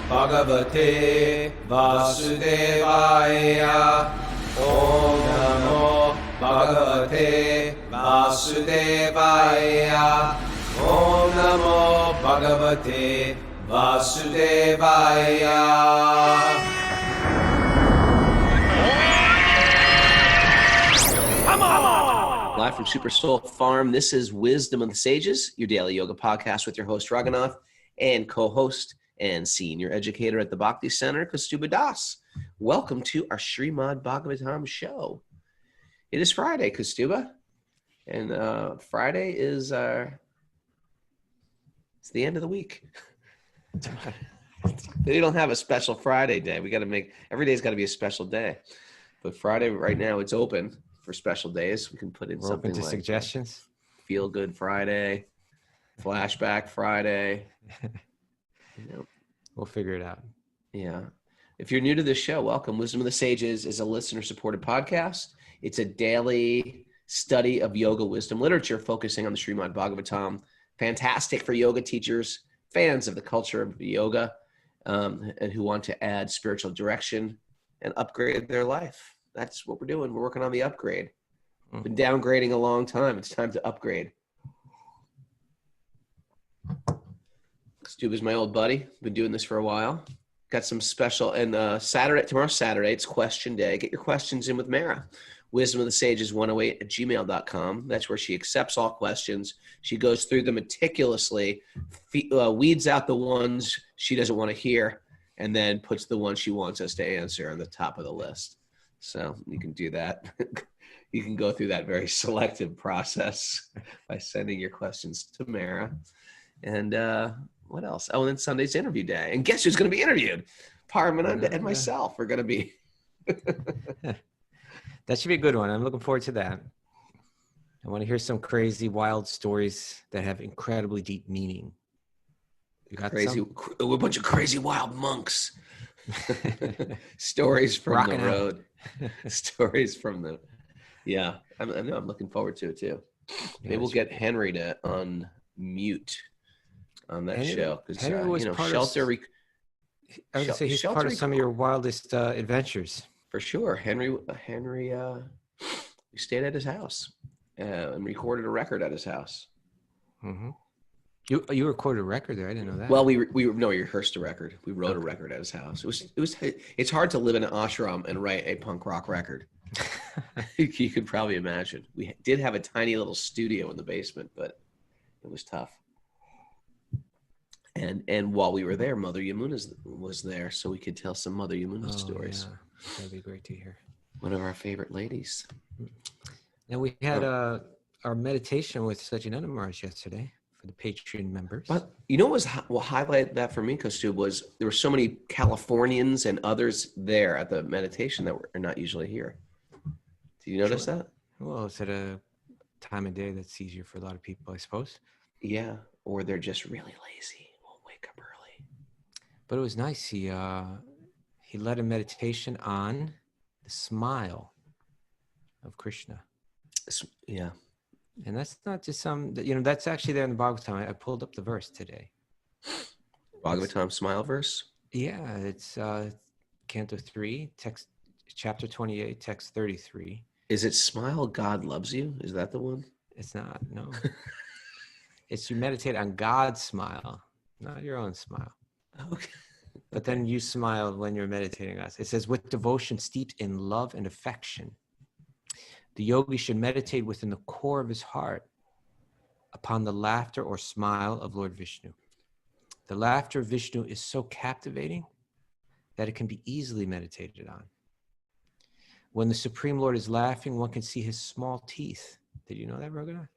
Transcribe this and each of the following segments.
Bhagavate Vasudevaya. Om Namo Bhagavate Vasudevaya. Om Namo Bhagavate Vasudevaya. Live from Super Soul Farm, this is Wisdom of the Sages, your daily yoga podcast with your host, Raghunath, and co-host and senior educator at the Bhakti Center, Kaustubha Das. Welcome to our Srimad Bhagavatam show. It is Friday, Kaustubha, and Friday is it's the end of the week. They don't have a special Friday day. We got to make, every day's got to be a special day. But Friday right now, it's open for special days. We can put in something like suggestions. Feel Good Friday, Flashback Friday. We'll figure it out. Yeah. If you're new to this show, welcome. Wisdom of the Sages is a listener-supported podcast. It's a daily study of yoga wisdom literature focusing on the Srimad Bhagavatam. Fantastic for yoga teachers, fans of the culture of yoga, and who want to add spiritual direction and upgrade their life. That's what we're doing. We're working on the upgrade. Been downgrading a long time. It's time to upgrade. Stu is my old buddy. Been doing this for a while. Got some special, and tomorrow's Saturday, it's question day. Get your questions in with Mara. wisdomofthesages108@gmail.com. That's where she accepts all questions. She goes through them meticulously, weeds out the ones she doesn't want to hear, and then puts the ones she wants us to answer on the top of the list. So you can do that. You can go through that very selective process by sending your questions to Mara. And what else? Oh, and then Sunday's interview day. And guess who's going to be interviewed? Paramananda and myself are going to be. That should be a good one. I'm looking forward to that. I want to hear some crazy, wild stories that have incredibly deep meaning. You got crazy, a bunch of crazy, wild monks. Stories from Rocking the road. Stories from the, yeah. I'm looking forward to it too. Maybe we'll get Henry to unmute on that show, because was shelter. I was gonna say he's part of some of your wildest adventures. For sure, Henry. We stayed at his house and recorded a record at his house. Mm-hmm. You recorded a record there? I didn't know that. Well, we rehearsed a record. We wrote a record at his house. It's hard to live in an ashram and write a punk rock record. You could probably imagine. We did have a tiny little studio in the basement, but it was tough. And while we were there, Mother Yamuna was there, so we could tell some Mother Yamuna stories. Yeah. That'd be great to hear. One of our favorite ladies. Now we had our meditation with Sajjananda Maharaj yesterday for the Patreon members. But you know what highlighted that for me, Kaustubha, was there were so many Californians and others there at the meditation that are not usually here. Did you notice that? Well, it's at a time of day that's easier for a lot of people, I suppose. Yeah, or they're just really lazy. Won't wake up early. But it was nice. He led a meditation on the smile of Krishna. Yeah. And that's not just that's actually there in the Bhagavatam. I pulled up the verse today. Bhagavatam smile verse? Yeah, it's Canto 3, text, chapter 28, text 33. Is it smile, God loves you? Is that the one? It's not, no. It's you meditate on God's smile, not your own smile. Okay. But then you smile when you're meditating on us. It says, with devotion steeped in love and affection, the yogi should meditate within the core of his heart upon the laughter or smile of Lord Vishnu. The laughter of Vishnu is so captivating that it can be easily meditated on. When the Supreme Lord is laughing, one can see his small teeth. Did you know that, Raghunath?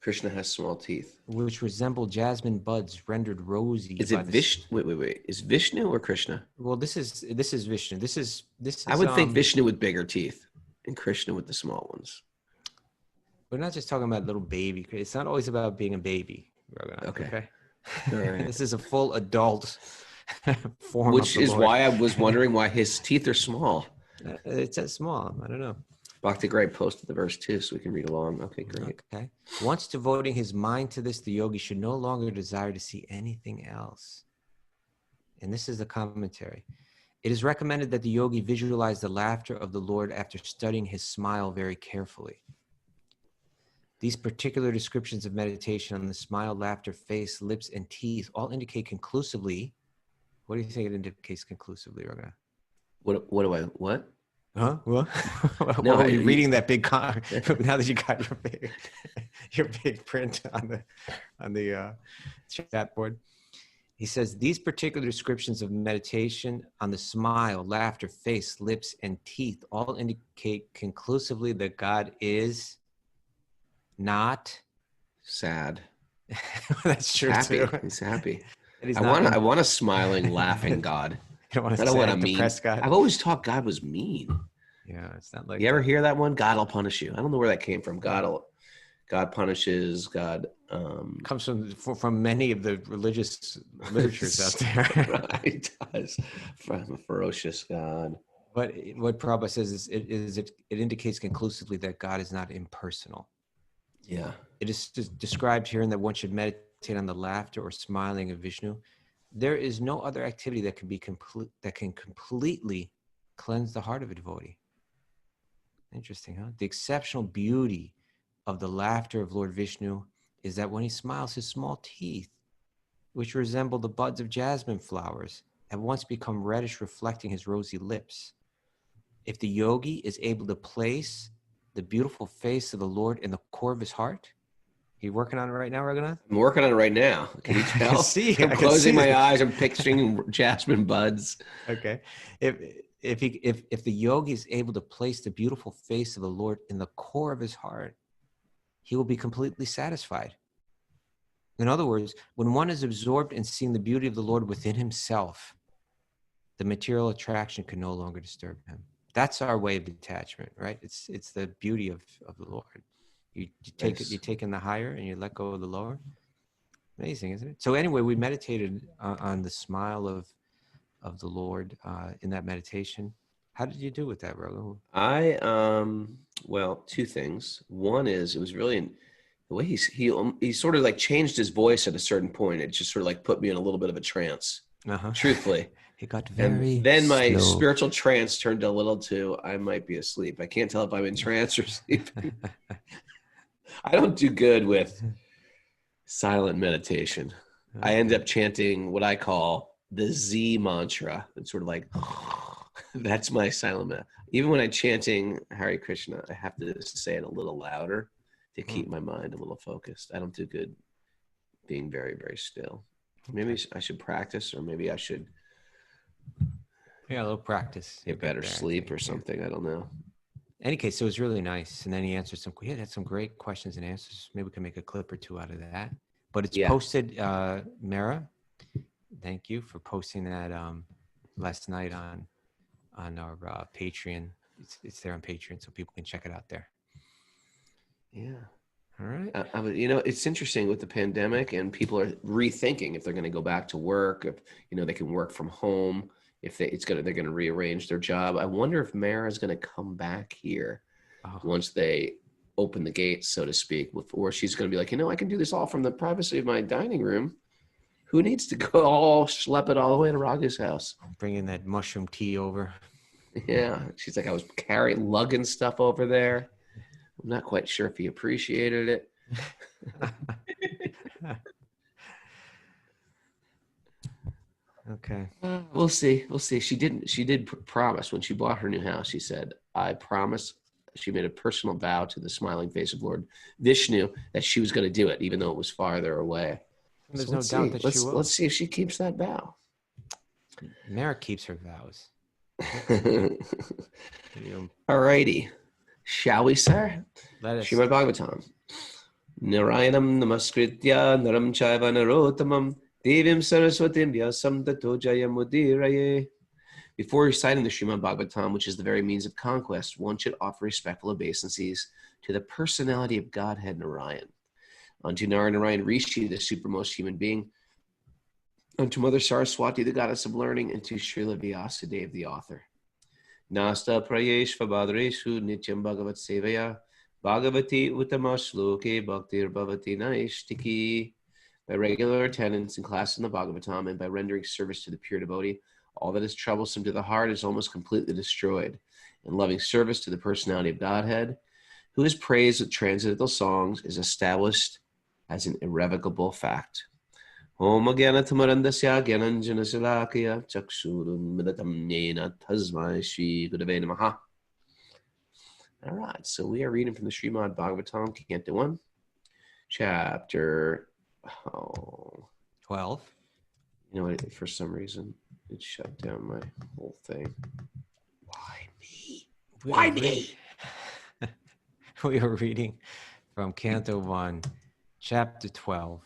Krishna has small teeth, which resemble jasmine buds rendered rosy. Is it Vishnu? Wait. Is Vishnu or Krishna? Well, this is Vishnu. This is. I would think Vishnu with bigger teeth and Krishna with the small ones. We're not just talking about little baby. It's not always about being a baby. Okay. All right. This is a full adult form. Which is why I was wondering why his teeth are small. It says small. I don't know. Bhakti Gray posted the verse too, so we can read along. Okay, great. Okay. Once devoting his mind to this, the yogi should no longer desire to see anything else. And this is the commentary. It is recommended that the yogi visualize the laughter of the Lord after studying his smile very carefully. These particular descriptions of meditation on the smile, laughter, face, lips, and teeth all indicate conclusively. What do you think it indicates conclusively, Raghunath? What? Huh? What? No, What were you reading that big now that you got your big print on the chat board? He says these particular descriptions of meditation on the smile, laughter, face, lips, and teeth all indicate conclusively that God is not sad. That's true Happy. too. He's happy. I want a smiling, laughing God. I don't I don't want a mean depressed God. I've always thought God was mean. Yeah, it's not like You ever that. hear that one? God will punish you. I don't know where that came from. God punishes. God comes from many of the religious literatures out there. Right, it does. From a ferocious God. But what Prabhupada says is it indicates conclusively that God is not impersonal. Yeah. It is described here in that one should meditate on the laughter or smiling of Vishnu. There is no other activity that can completely cleanse the heart of a devotee. Interesting, huh? The exceptional beauty of the laughter of Lord Vishnu is that when he smiles, his small teeth, which resemble the buds of jasmine flowers, have once become reddish, reflecting his rosy lips. If the yogi is able to place the beautiful face of the Lord in the core of his heart, you working on it right now, Raghunath? I'm working on it right now. Can you tell? I can see. I'm closing my eyes. I'm picturing jasmine buds. Okay. If the yogi is able to place the beautiful face of the Lord in the core of his heart, he will be completely satisfied. In other words, when one is absorbed in seeing the beauty of the Lord within himself, the material attraction can no longer disturb him. That's our way of detachment, right? It's the beauty of the Lord. You take it, you take in the higher and you let go of the lower. Amazing, isn't it? So anyway, we meditated on the smile of the Lord in that meditation. How did you do with that, Raghu? Well, two things. One is it was really the way he sort of like changed his voice at a certain point. It just sort of like put me in a little bit of a trance. Truthfully. It got very and then my slow. spiritual trance turned a little to I might be asleep. I can't tell if I'm in trance or sleeping. I don't do good with silent meditation. I end up chanting what I call the Z mantra. It's sort of like that's my silent meditation. Even when I'm chanting Hare Krishna, I have to say it a little louder to keep my mind a little focused. I don't do good being very, very still. Maybe I should practice, or maybe I should a little practice. get better sleep or something. I don't know. Any case, so it was really nice. And then he answered he had some great questions and answers. Maybe we can make a clip or two out of that. But it's posted, Mara. Thank you for posting that last night on our Patreon. It's there on Patreon, so people can check it out there. Yeah. All right. It's interesting with the pandemic, and people are rethinking if they're going to go back to work, if they can work from home, if they're going to rearrange their job. I wonder if Mara is going to come back here once they open the gates, so to speak, or she's going to be like, I can do this all from the privacy of my dining room. Who needs to go schlep it all the way to Raghu's house? Bringing that mushroom tea over. Yeah. She's like, I was lugging stuff over there. I'm not quite sure if he appreciated it. Okay. We'll see. She did promise when she bought her new house. She said, I promise. She made a personal vow to the smiling face of Lord Vishnu that she was going to do it, even though it was farther away. There's no doubt that she will. Let's see if she keeps that vow. Mara keeps her vows. All righty. Shall we, sir? Let us. Srimad Bhagavatam. Narayanam namaskritya naram chaiva narotamam devim saraswatim vyasam tato jayamudiraye. Before reciting the Srimad Bhagavatam, which is the very means of conquest, one should offer respectful obeisances to the personality of Godhead Narayan, unto Narayan Rishi, the supermost human being, unto Mother Saraswati, the goddess of learning, and to Srila Vyasadeva, the author. Nasta prayesh vabhadreshu nityam bhagavat sevaya bhagavati uttama shloke bhaktir bhavati naishtiki. By regular attendance in class in the Bhagavatam and by rendering service to the pure devotee, all that is troublesome to the heart is almost completely destroyed. And loving service to the personality of Godhead, who is praised with transcendental songs, is established as an irrevocable fact. Om Gyana Tamarandasya Gyananjana Salakya Chaksurum Midatam Nena Tasmai Shri Gurave Namaha. All right, so we are reading from the Srimad Bhagavatam, Canto 1, chapter 12. You know what? For some reason, it shut down my whole thing. Why me? Why me? We are reading from Canto 1, chapter 12,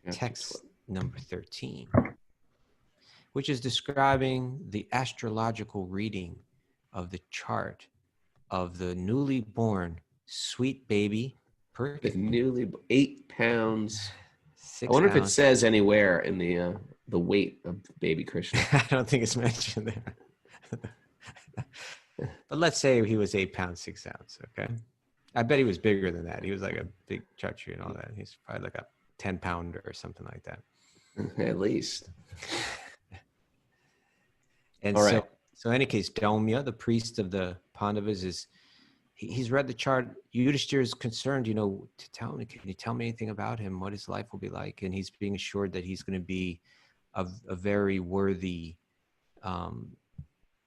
Chapter text 12. number 13, which is describing the astrological reading of the chart of the newly born sweet baby The Perkin. newly 8 pounds. 6 I wonder if it ounce. says anywhere in the weight of baby Krishna. I don't think it's mentioned there. But let's say he was 8 pounds, 6 ounce. Okay. I bet he was bigger than that. He was like a big chachi and all that. He's probably like a 10 pounder or something like that. At least. And All right. so in any case, Daumya, the priest of the Pandavas, he's read the chart. Yudhishthira is concerned, to tell me, can you tell me anything about him, what his life will be like? And he's being assured that he's going to be a very worthy,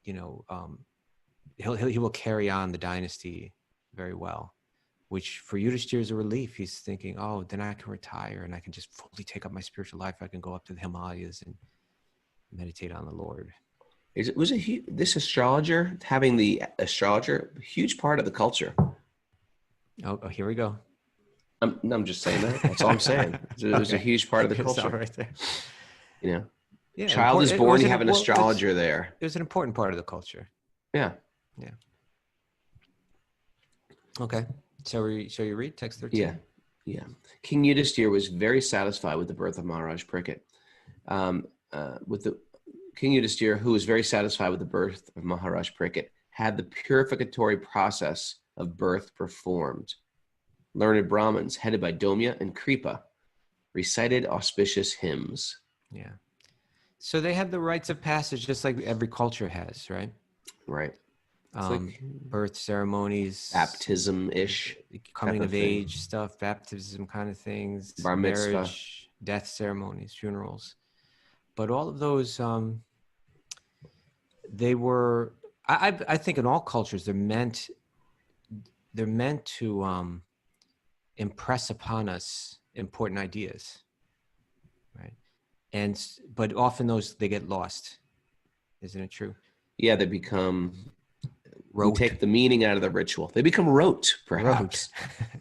he will carry on the dynasty very well, which for Yudhishthira is a relief. He's thinking, oh, then I can retire and I can just fully take up my spiritual life. I can go up to the Himalayas and meditate on the Lord. This astrologer, having the astrologer, a huge part of the culture. Oh, here we go. I'm just saying that. That's all I'm saying. It was a huge part of the culture. Right there. Yeah, Child is born, you have an astrologer there. It was an important part of the culture. Yeah. Okay. So you read text 13? Yeah. King Yudhishthira was very satisfied with the birth of Maharaj Parikshit. King Yudhishthira, who was very satisfied with the birth of Maharaj Parikshit, had the purificatory process of birth performed. Learned Brahmins, headed by Daumya and Kripa, recited auspicious hymns. Yeah. So they had the rites of passage, just like every culture has, right? Right. Birth ceremonies, baptism-ish, coming of age stuff, baptism kind of things, bar mitzvah, marriage, death ceremonies, funerals. But all of those, they were. I think in all cultures they're meant to impress upon us important ideas, right? But often they get lost, isn't it true? Yeah, they become. Rote. Take the meaning out of the ritual. They become rote, perhaps.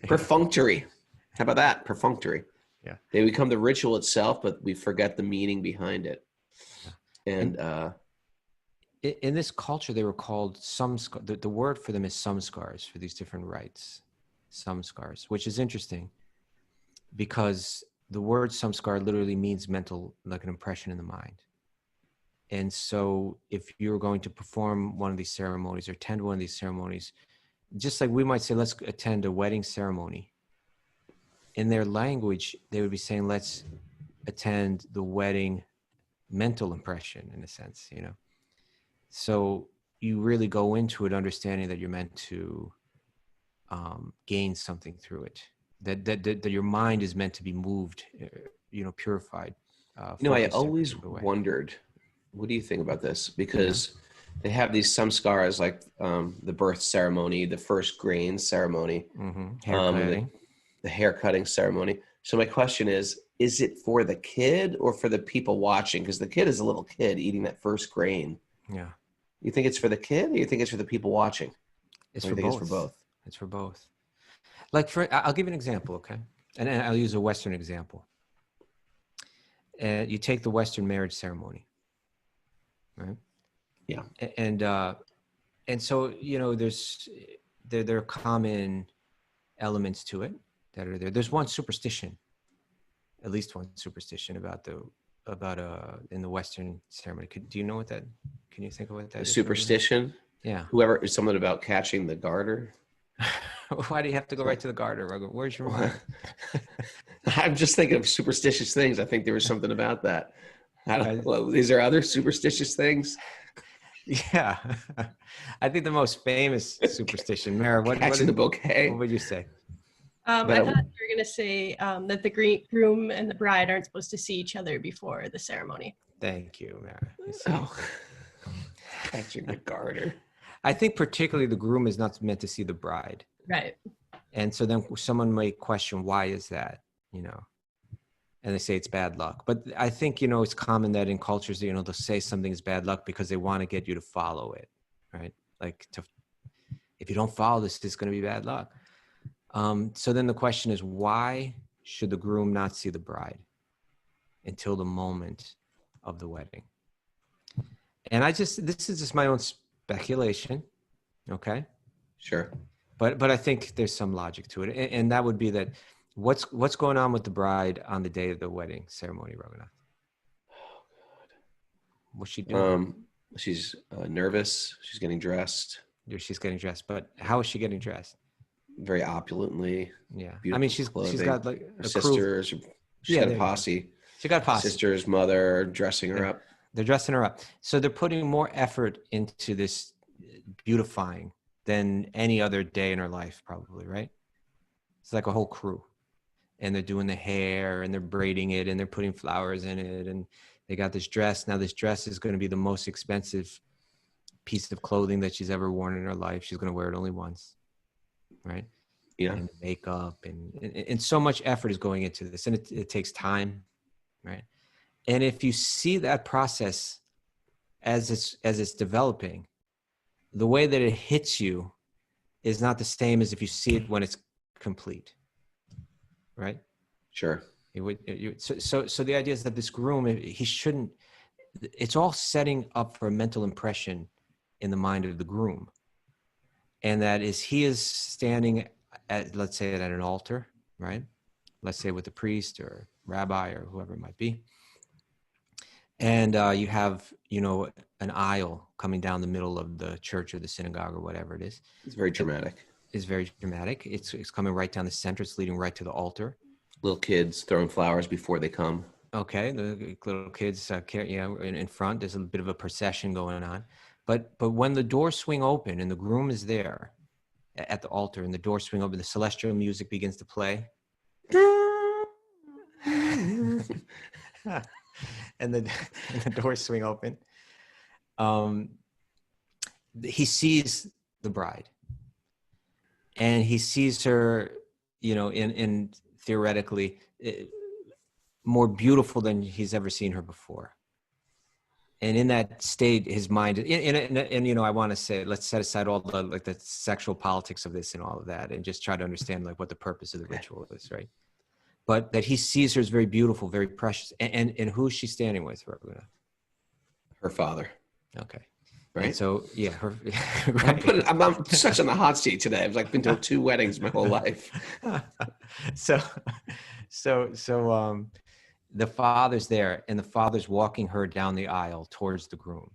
Perfunctory. How about that? Perfunctory. Yeah. They become the ritual itself, but we forget the meaning behind it. And in this culture, they were called samskaras. The word for them is samskaras, for these different rites. Samskaras, which is interesting because the word samskar literally means mental, like an impression in the mind. And so if you're going to perform one of these ceremonies or attend one of these ceremonies, just like we might say, let's attend a wedding ceremony. In their language, they would be saying, let's attend the wedding mental impression, in a sense, So you really go into it understanding that you're meant to gain something through it, that your mind is meant to be moved, purified. I always wondered, what do you think about this? Because they have these samskaras like the birth ceremony, the first grain ceremony, the hair cutting ceremony. So my question is it for the kid or for the people watching? Because the kid is a little kid eating that first grain. Yeah. You think it's for the kid or you think it's for the people watching? It's for both. It's for both. Like I'll give you an example, okay? And I'll use a Western example. And you take the Western marriage ceremony. Right. Yeah. And so, there are common elements to it that are there. There's one superstition, at least one superstition about in the Western ceremony. Do you know what that, can you think of what that is? Superstition? Yeah. Whoever is something about catching the garter. Why do you have to go right to the garter, Raghu? Where's your mind? I'm just thinking of superstitious things. I think there was something about that. Right. Well, is there other superstitious things? Yeah. I think the most famous superstition, Mara, what Catching the bouquet. what would you say? But I thought you were going to say that the groom and the bride aren't supposed to see each other before the ceremony. Thank you, Mara. You see? Oh, catching the garter. I think particularly the groom is not meant to see the bride. Right. And so then someone may question, why is that? You know, and they say it's bad luck. But I think, you know, it's common that in cultures, you know, they'll say something is bad luck because they want to get you to follow it, right? Like, if you don't follow this, it's going to be bad luck. So then the question is, why should the groom not see the bride until the moment of the wedding? And this is just my own speculation, okay? Sure. But I think there's some logic to it, and that would be that what's going on with the bride on the day of the wedding ceremony, Raghunath? Oh, God. What's she doing? She's nervous. She's getting dressed. She's getting dressed, but how is she getting dressed? Very opulently. Yeah, I Beautiful mean, she's clothing. got like Her a sisters. She's Yeah, got a there you go. posse. She got a posse. Sister's mother dressing her Yeah. up. They're dressing her up, so they're putting more effort into this beautifying than any other day in her life, probably, right? It's like a whole crew, and they're doing the hair and they're braiding it and they're putting flowers in it, and they got this dress. Now this dress is going to be the most expensive piece of clothing that she's ever worn in her life. She's going to wear it only once, right? Yeah. And makeup and so much effort is going into this, and it takes time, right? And if you see that process as it's developing, the way that it hits you is not the same as if you see it when it's complete, right? Sure. So the idea is that this groom, he shouldn't. It's all setting up for a mental impression in the mind of the groom, and that is he is standing at, let's say, at an altar, right? Let's say with the priest or rabbi or whoever it might be. And you have, you know, an aisle coming down the middle of the church or the synagogue or whatever it is. It's very dramatic. It's very dramatic. It's coming right down the center. It's leading right to the altar. Little kids throwing flowers before they come. Okay, the little kids, in front. There's a bit of a procession going on. But when the doors swing open and the groom is there at the altar and the doors swing open, the celestial music begins to play. and the doors swing open. He sees the bride, and he sees her, you know, in theoretically more beautiful than he's ever seen her before. And in that state, his mind, and you know, I want to say, let's set aside all the like the sexual politics of this and all of that, and just try to understand like what the purpose of the ritual is, right? But that he sees her as very beautiful, very precious. And who is she standing with, Raghunath? Her father. Okay. Right. And so, yeah. Her, right. I'm such on the hot seat today. I've like been to 2 weddings my whole life. So the father's there, and the father's walking her down the aisle towards the groom.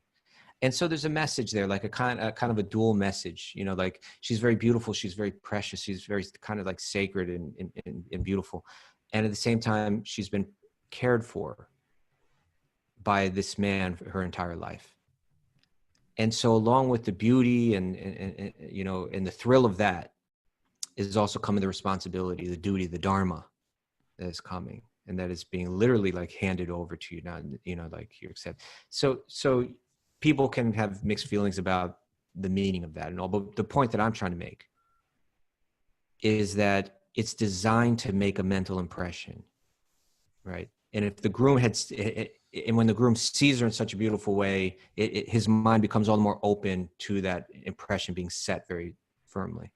And so there's a message there, like a kind of a dual message, you know, like she's very beautiful. She's very precious. She's very kind of like sacred and beautiful. And at the same time, she's been cared for by this man for her entire life. And so along with the beauty and you know, and the thrill of that is also coming the responsibility, the duty, the dharma that is coming, and that is being literally like handed over to you now, you know, like you accept. So people can have mixed feelings about the meaning of that and all, but the point that I'm trying to make is that it's designed to make a mental impression, right? And if the groom and when the groom sees her in such a beautiful way, his mind becomes all the more open to that impression being set very firmly.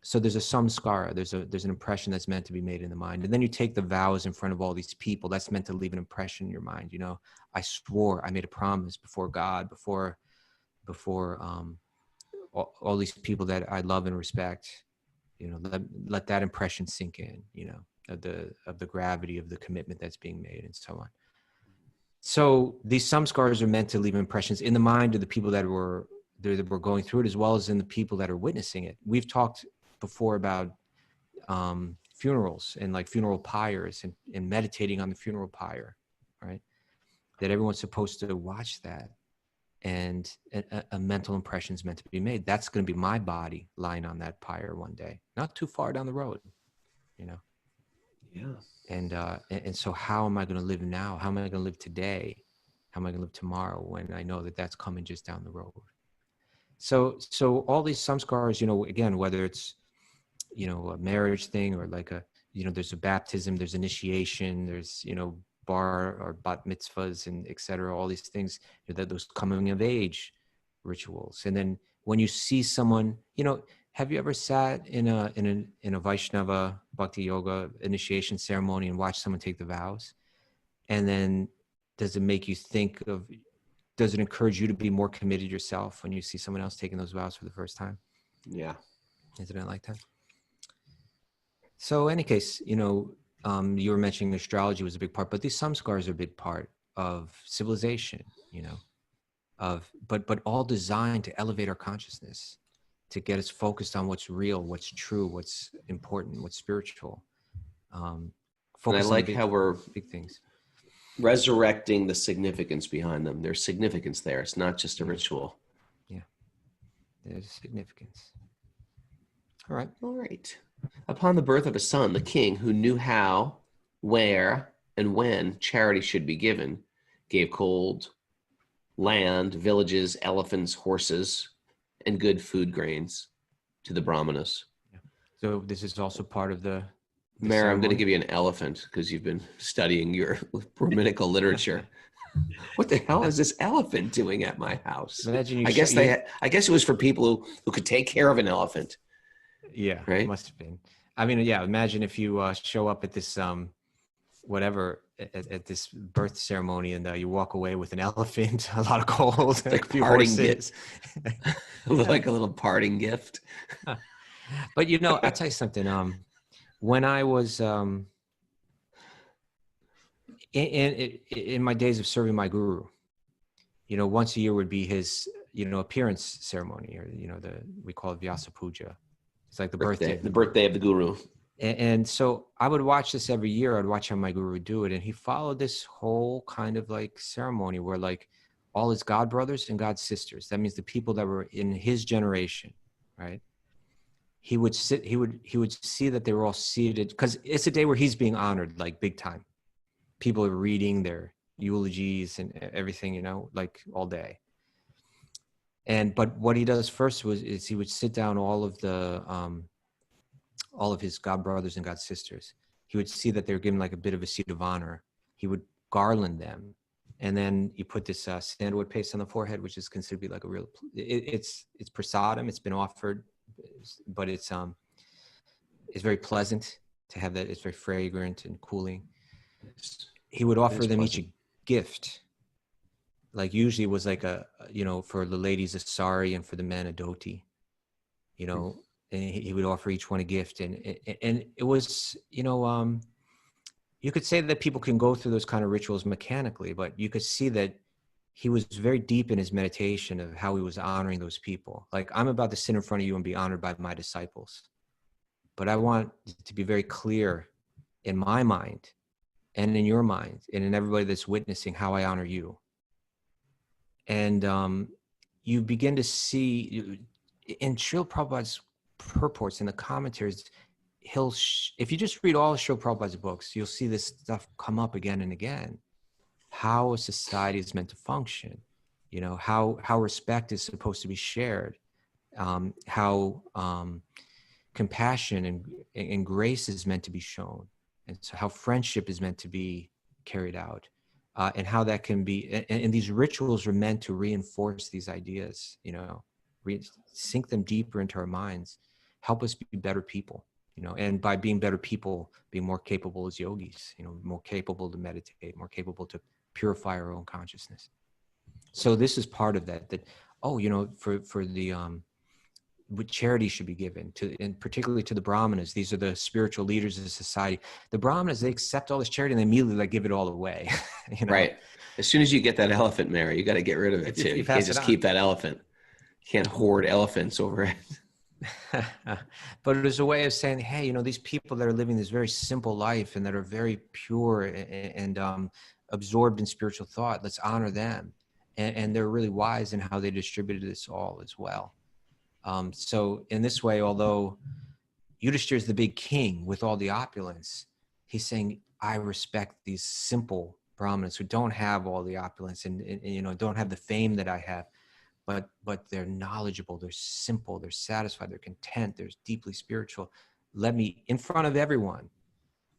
So there's a samskara, there's an impression that's meant to be made in the mind. And then you take the vows in front of all these people. That's meant to leave an impression in your mind. You know, I swore, I made a promise before God, before all these people that I love and respect. You know, let that impression sink in, you know, of the gravity of the commitment that's being made and so on. So these samskaras are meant to leave impressions in the mind of the people that were going through it, as well as in the people that are witnessing it. We've talked before about funerals and like funeral pyres and meditating on the funeral pyre, right? That everyone's supposed to watch that, and a mental impression is meant to be made. That's going to be my body lying on that pyre one day, not too far down the road, you know? Yeah. And so how am I going to live now? How am I going to live today? How am I going to live tomorrow when I know that that's coming just down the road? So all these samskaras, you know, again, whether it's, you know, a marriage thing or like a, you know, there's a baptism, there's initiation, there's, you know, bar or bat mitzvahs and et cetera, all these things, you know, that those coming of age rituals. And then when you see someone, you know, have you ever sat in a Vaishnava bhakti-yoga initiation ceremony and watched someone take the vows? And then does it make you think of, does it encourage you to be more committed yourself when you see someone else taking those vows for the first time? Yeah. Isn't it like that? So in any case, you know, you were mentioning astrology was a big part, but these samskaras are a big part of civilization, you know, but all designed to elevate our consciousness, to get us focused on what's real, what's true, what's important, what's spiritual. And I like on how we're big things. resurrecting the significance behind them. There's significance there. It's not just a ritual. Yeah, there's significance. All right. All right. Upon the birth of a son, the king, who knew how, where, and when charity should be given, gave gold, land, villages, elephants, horses, and good food grains to the brahmanas. So this is also part of the Mara, I'm going to ceremony? give you an elephant because you've been studying your Brahminical literature. What the hell is this elephant doing at my house? Imagine you I guess I guess it was for people who could take care of an elephant. Yeah, Right? it must have been. I mean, yeah, imagine if you show up at this, whatever, at this birth ceremony and you walk away with an elephant, a lot of gold, Like a few parting horses. Like a little parting gift. But, you know, I'll tell you something. When I was in my days of serving my guru, you know, once a year would be his, you know, appearance ceremony, or, you know, we call it Vyasa Puja. It's like the birthday of the guru. And so I would watch this every year. I'd watch how my guru would do it. And he followed this whole kind of like ceremony where like all his god brothers and god sisters, that means the people that were in his generation, right? He would see that they were all seated, because it's a day where he's being honored, like big time. People are reading their eulogies and everything, you know, like all day. But what he does first is he would sit down all of his god brothers and god sisters. He would see that they were given like a bit of a seat of honor. He would garland them, and then you put this sandalwood paste on the forehead, which is considered to be like a real. It's prasadam. It's been offered, but it's very pleasant to have that. It's very fragrant and cooling. He would offer them each a gift. Like usually it was like you know, for the ladies a sari and for the men a dhoti, you know, and he would offer each one a gift. And it was, you know, you could say that people can go through those kind of rituals mechanically, but you could see that he was very deep in his meditation of how he was honoring those people. Like, I'm about to sit in front of you and be honored by my disciples, but I want to be very clear in my mind and in your mind and in everybody that's witnessing how I honor you. And you begin to see in Srila Prabhupada's purports in the commentaries, if you just read all of Srila Prabhupada's books, you'll see this stuff come up again and again. How a society is meant to function, you know, how respect is supposed to be shared, how compassion and grace is meant to be shown, and so how friendship is meant to be carried out. And how that can be, and these rituals are meant to reinforce these ideas, you know, sink them deeper into our minds, help us be better people, you know, and by being better people, being more capable as yogis, you know, more capable to meditate, more capable to purify our own consciousness. So this is part of that, oh, you know, for the, what charity should be given to, and particularly to the brahmanas. These are the spiritual leaders of the society. The brahmanas, they accept all this charity and they immediately like give it all away. You know? Right. As soon as you get that elephant, Mary, you got to get rid of it too. You can't just keep that elephant. You can't hoard elephants over it. But it was a way of saying, hey, you know, these people that are living this very simple life and that are very pure and absorbed in spiritual thought, let's honor them. And they're really wise in how they distributed this all as well. So in this way, although Yudhishthira is the big king with all the opulence, he's saying, I respect these simple Brahmins who don't have all the opulence and you know, don't have the fame that I have. But they're knowledgeable, they're simple, they're satisfied, they're content, they're deeply spiritual. Let me, in front of everyone,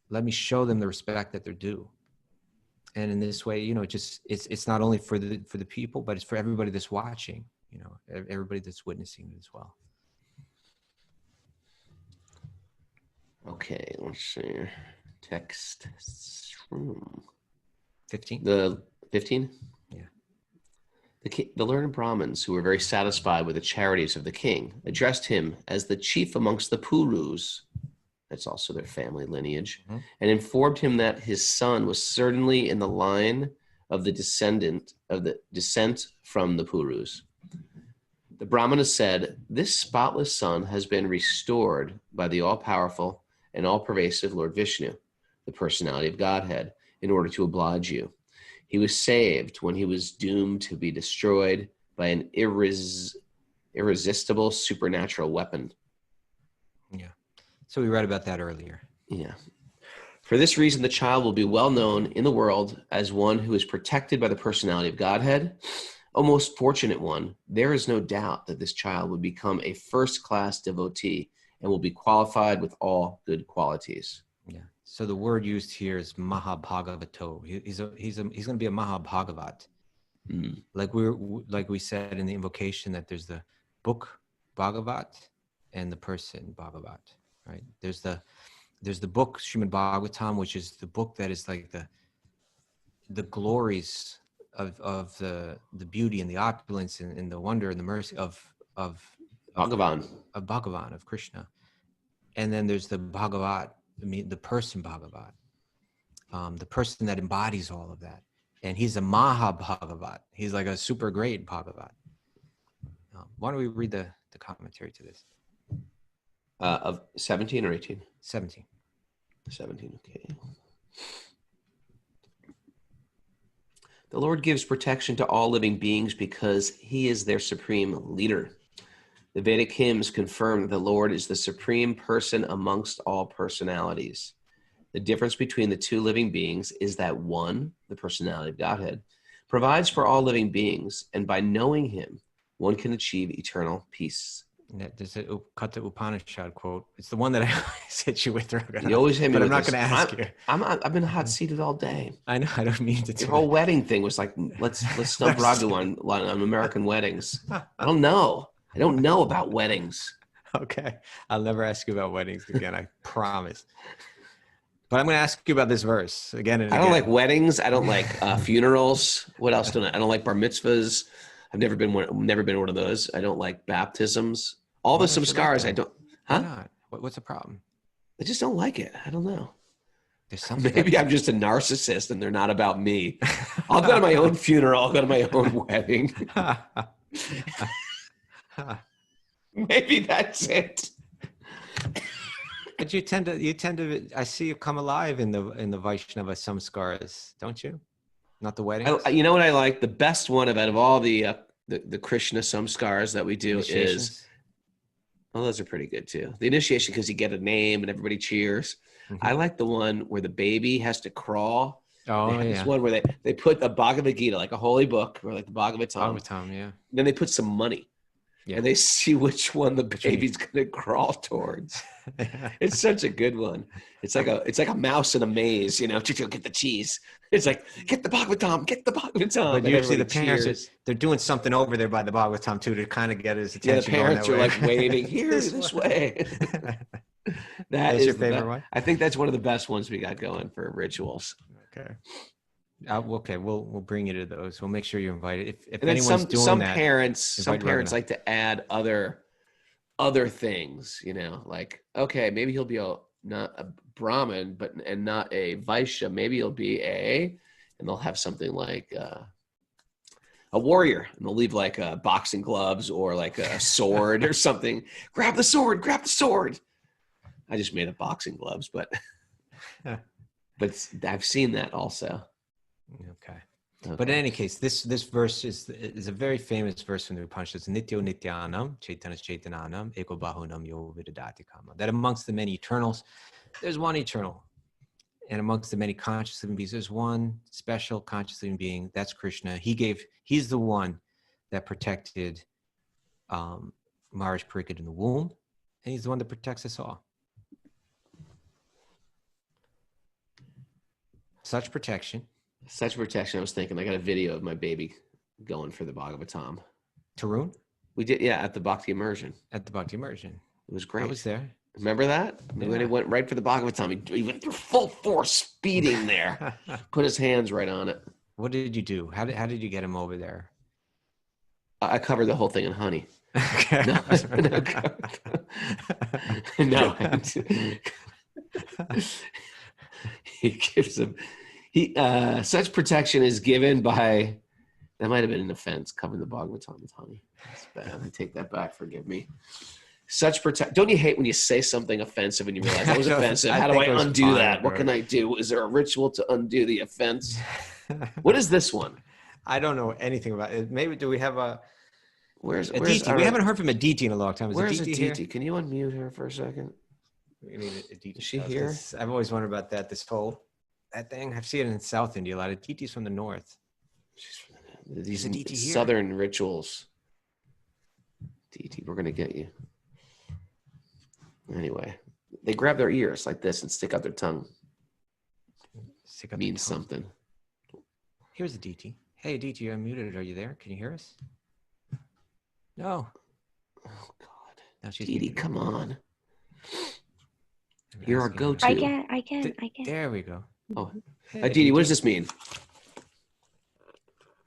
let me show them the respect that they're due. And in this way, you know, it's not only for the people, but it's for everybody that's watching, you know, everybody that's witnessing it as well. Okay, let's see. Text 15? The 15? Yeah. The learned Brahmins, who were very satisfied with the charities of the king, addressed him as the chief amongst the Purus, that's also their family lineage, and informed him that his son was certainly in the line of the descent from the Purus. The Brahmana said, this spotless son has been restored by the all-powerful and all-pervasive Lord Vishnu, the personality of Godhead, in order to oblige you. He was saved when he was doomed to be destroyed by an irresistible supernatural weapon. Yeah. So we read about that earlier. Yeah. For this reason, the child will be well known in the world as one who is protected by the personality of Godhead. O most fortunate one, there is no doubt that this child will become a first-class devotee and will be qualified with all good qualities. Yeah. So the word used here is Mahabhagavato. He's going to be a Mahabhagavat. Like we said in the invocation that there's the book Bhagavat and the person Bhagavat, right? There's the book Srimad Bhagavatam, which is the book that is like the glories of the beauty and the opulence and the wonder and the mercy of Bhagavan, of Krishna. And then there's the Bhagavat, the person Bhagavat, the person that embodies all of that. And he's a Mahabhagavat. He's like a super great Bhagavat. Why don't we read the commentary to this? Of 17 or 18? 17. 17, okay. The Lord gives protection to all living beings because he is their supreme leader. The Vedic hymns confirm that the Lord is the supreme person amongst all personalities. The difference between the two living beings is that one, the personality of Godhead, provides for all living beings, and by knowing him, one can achieve eternal peace. There's a Kata Upanishad quote. It's the one that I always hit you with. You always hit me but with I'm not this. going to ask you. I've been hot seated all day. I know. I don't mean to. Your whole wedding thing was like, let's stump Raghu on American weddings. I don't know about weddings. Okay, I'll never ask you about weddings again. I promise. But I'm going to ask you about this verse again and again. I don't like weddings. I don't like funerals. What else don't I don't like bar mitzvahs. I've never been one of those. I don't like baptisms. All the samskaras, I don't. Huh? Why not? What's the problem? I just don't like it. I don't know. There's something. Maybe I'm just a narcissist and they're not about me. I'll go to my own funeral. I'll go to my own wedding. Maybe that's it. But you tend to. I see you come alive in the Vaishnava samskaras, don't you? Not the weddings. You know what I like? The best one out of all the Krishna samskaras that we do is. Well, those are pretty good too. The initiation, because you get a name and everybody cheers. Mm-hmm. I like the one where the baby has to crawl. Oh, yeah. This one where they put a Bhagavad Gita, like a holy book, or like the Bhagavatam. Bhagavatam, yeah. Then they put some money. Yeah. And they see which one the baby's going to crawl towards. It's such a good one. It's like a mouse in a maze, you know, get the cheese. It's like, get the Bhagavatam, get the Bhagavatam. But usually the parents, they're doing something over there by the Bhagavatam too to kind of get his attention. Yeah, the parents are like waving, here, this way. That's your favorite one? I think that's one of the best ones we got going for rituals. Okay. Okay, we'll bring you to those. We'll make sure you're invited. If anyone's doing some that, some parents like to add other things. You know, like okay, maybe he'll be not a Brahmin, and not a Vaishya. Maybe he'll be and they'll have something like a warrior, and they'll leave like boxing gloves or like a sword or something. Grab the sword, grab the sword. I just made up boxing gloves, but I've seen that also. Okay. But in any case, this verse is a very famous verse from the Upanishads. Nityo nityanam, chaitanas chaitananam, eko bahunam yo vidadati kama. That amongst the many eternals, there's one eternal. And amongst the many conscious living beings, there's one special conscious living being. That's Krishna. He's the one that protected Maharaj Pariksit in the womb. And he's the one that protects us all. Such protection. Such protection. I was thinking, I got a video of my baby going for the Bhagavatam. Tarun? We did, yeah, at the Bhakti immersion. At the Bhakti immersion. It was great. I was there. Remember that? Yeah. When he went right for the Bhagavatam, he went through full force speeding there. Put his hands right on it. What did you do? How did you get him over there? I covered the whole thing in honey. Okay. No. He gives him. Such protection is given by. That might have been an offense. Covering the Bhagavatam with honey. That's bad. I take that back. Forgive me. Such protect. Don't you hate when you say something offensive and you realize that was offensive? How do I undo that? What can I do? Is there a ritual to undo the offense? What is this one? I don't know anything about it. Maybe do we have a where's Aditi? We haven't heard from Aditi in a long time. Where's Aditi Aditi? Can you unmute her for a second? We need Aditi. Is she here? I've always wondered about that. That thing. I've seen it in South India a lot. Aditi's from the north. She's from these Aditi here? southern rituals. Aditi, we're gonna get you. Anyway, they grab their ears like this and stick out their tongue. Means something. Here's Aditi. Hey, Aditi, you're unmuted. Are you there? Can you hear us? No. Oh God. Now she's Aditi, muted. come on. I'm You're our asking go-to. her. I can. There we go. Oh, Hey, Aditi, what does this mean?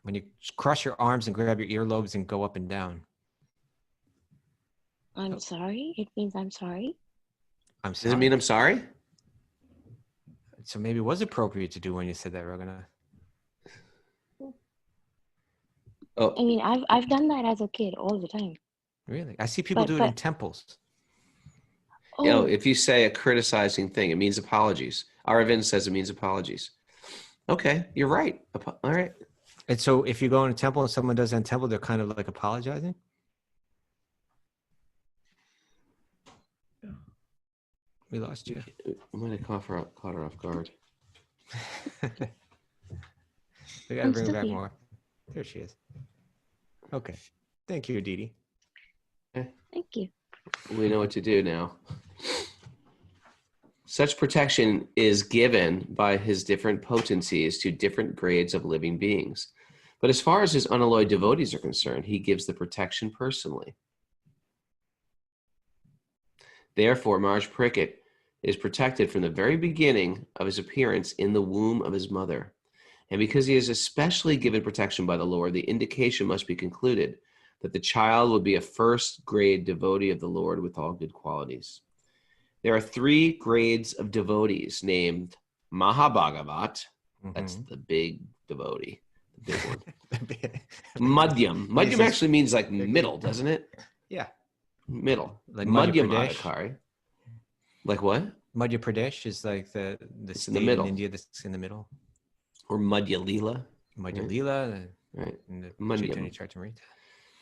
When you cross your arms and grab your earlobes and go up and down. I'm sorry. It means I'm sorry. I'm Does sorry. it mean I'm sorry? So maybe it was appropriate to do when you said that, Raghunath. Oh, I mean, I've done that as a kid all the time. Really? I see people do it in temples. Oh, you know, if you say a criticizing thing, it means apologies. Aravind says it means apologies. Okay, you're right. All right. And so if you go in a temple and someone does that in temple, they're kind of like apologizing? We lost you. I might have caught her off guard. We gotta I'm bring her still back here. more. There she is. Okay. Thank you, Aditi. thank you. We know what to do now. Such protection is given by his different potencies to different grades of living beings. But as far as his unalloyed devotees are concerned, he gives the protection personally. Therefore, Maharaj Pariksit is protected from the very beginning of his appearance in the womb of his mother. And because he is especially given protection by the Lord, the indication must be concluded that the child will be a first-grade devotee of the Lord with all good qualities. There are 3 grades of devotees named Mahabhagavat. That's the big devotee, the big one. Madhyam. Madhyam actually means like middle, doesn't it? Yeah. Middle. Like Madhya Madhyam Pradesh. Adhikari. Like what? Madhya Pradesh is like the It's state in the middle. in India that's in the middle. Or Madhya Leela. Madhya Right. Leela Right. and the Madhyam. Chaitanya Charitamrita.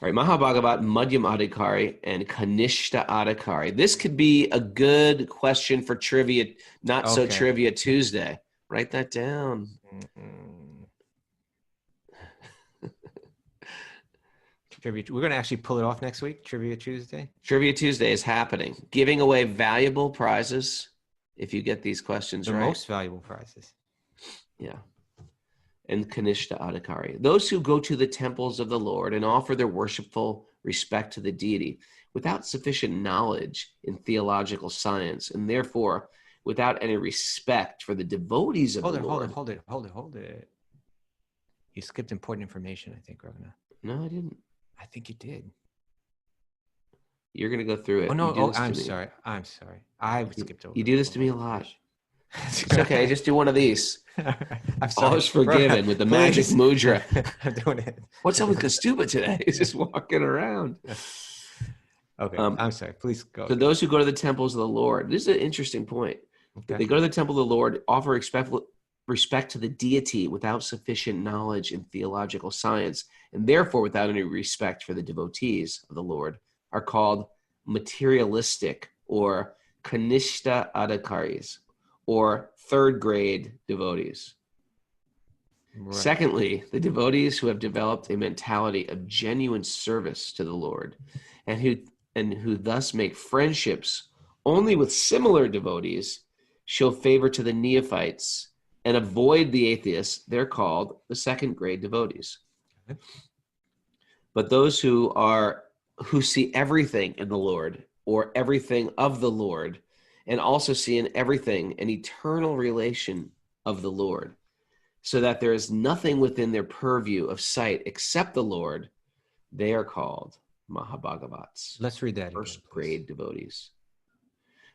All right, Mahabhagavat, Madhyam Adhikari, and Kanishta Adhikari. This could be a good question for trivia, not so Okay. trivia Tuesday. Write that down. Trivia. We're going to actually pull it off next week, Trivia Tuesday. Trivia Tuesday is happening. Giving away valuable prizes if you get these questions The right. most valuable prizes. Yeah. And Kanishta Adhikari. Those who go to the temples of the Lord and offer their worshipful respect to the deity without sufficient knowledge in theological science, and therefore without any respect for the devotees of the Lord. Hold it. You skipped important information, I think, Raghunath. No, I didn't. I think you did. You're going to go through it. Oh, no. You do Oh, this to I'm me. sorry. I skipped over. You do this to me a lot. It's okay. Just do one of these. I'm All is forgiven with the magic Please. mudra. I'm doing it. What's up with Kaustubha today? He's just walking around. Okay, I'm sorry. Please go. So those who go to the temples of the Lord, this is an interesting point. Okay. They go to the temple of the Lord, offer respect to the deity without sufficient knowledge in theological science, and therefore without any respect for the devotees of the Lord, are called materialistic or kanishta adhikaris, or third grade devotees. Right. Secondly, the devotees who have developed a mentality of genuine service to the Lord and who thus make friendships only with similar devotees, show favor to the neophytes, and avoid the atheists, they're called the second grade devotees. Okay. But those who see everything in the Lord or everything of the Lord, and also see in everything an eternal relation of the Lord, so that there is nothing within their purview of sight except the Lord, they are called Mahabhagavats. Let's read that First again, please. grade devotees.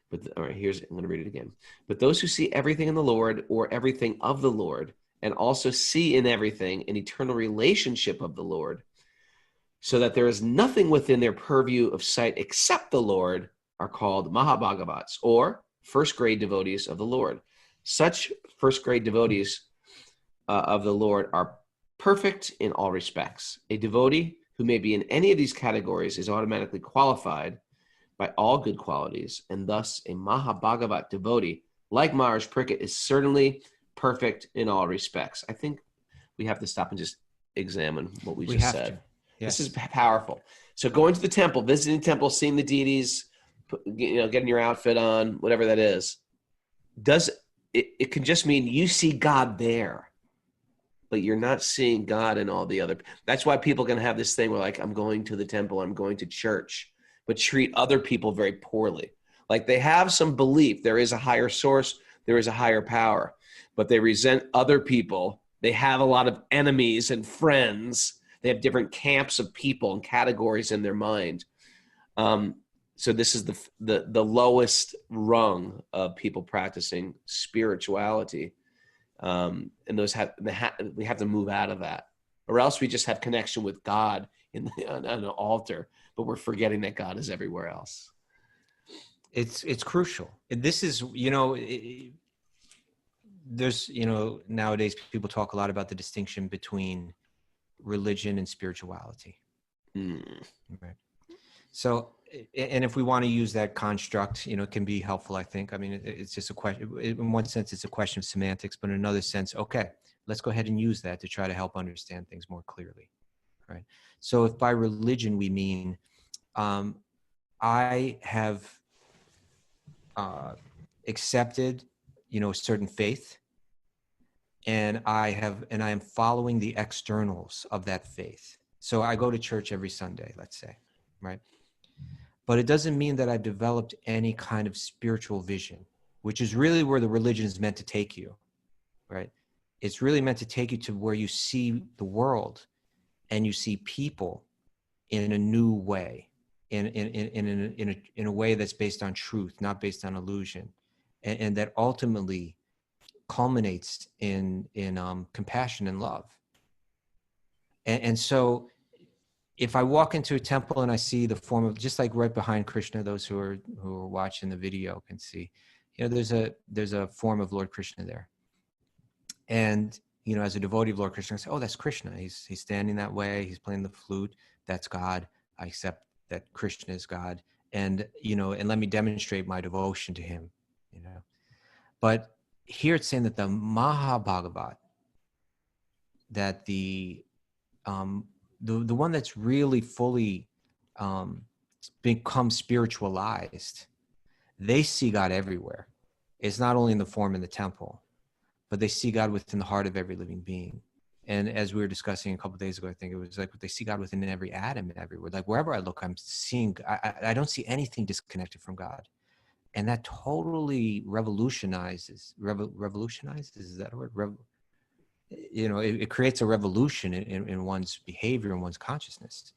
But all right, I'm going to read it again. But those who see everything in the Lord or everything of the Lord, and also see in everything an eternal relationship of the Lord, so that there is nothing within their purview of sight except the Lord, are called Mahabhagavats, or first grade devotees of the Lord. Such first grade devotees of the Lord are perfect in all respects. A devotee who may be in any of these categories is automatically qualified by all good qualities, and thus a Mahabhagavat devotee, like Maharaj Pariksit, is certainly perfect in all respects. I think we have to stop and just examine what we just said. Yes. This is powerful. So going to the temple, visiting temple, seeing the deities, getting your outfit on, whatever that is, it can just mean you see God there, but you're not seeing God in all the other. That's why people can have this thing where, like, I'm going to the temple, I'm going to church, but treat other people very poorly. Like, they have some belief there is a higher source, there is a higher power, but they resent other people. They have a lot of enemies and friends. They have different camps of people and categories in their mind. So this is the lowest rung of people practicing spirituality. And we have to move out of that, or else we just have connection with God on an altar, but we're forgetting that God is everywhere else. It's crucial. This is, there's, nowadays people talk a lot about the distinction between religion and spirituality. Right. So, and if we want to use that construct, it can be helpful, I think. I mean, it's just a question. In one sense, it's a question of semantics, but in another sense, okay, let's go ahead and use that to try to help understand things more clearly. Right. So if by religion we mean, I have accepted, a certain faith, and I am following the externals of that faith. So I go to church every Sunday, let's say, right? But it doesn't mean that I've developed any kind of spiritual vision, which is really where the religion is meant to take you, right? It's really meant to take you to where you see the world and you see people in a new way, in a way that's based on truth, not based on illusion, and that ultimately culminates in compassion and love. And so if I walk into a temple and I see the form of, just like right behind Krishna, those who are watching the video can see, there's a form of Lord Krishna there. And, as a devotee of Lord Krishna, I say, oh, that's Krishna. He's standing that way. He's playing the flute. That's God. I accept that Krishna is God. And, and let me demonstrate my devotion to him, But here it's saying that the Mahabhagavat, that the one that's really fully become spiritualized, they see God everywhere. It's not only in the form in the temple, but they see God within the heart of every living being. And as we were discussing a couple of days ago, I think it was like they see God within every atom and everywhere. Like wherever I look, I'm seeing, I don't see anything disconnected from God. And that totally revolutionizes, is that a word? It creates a revolution in one's behavior and one's consciousness,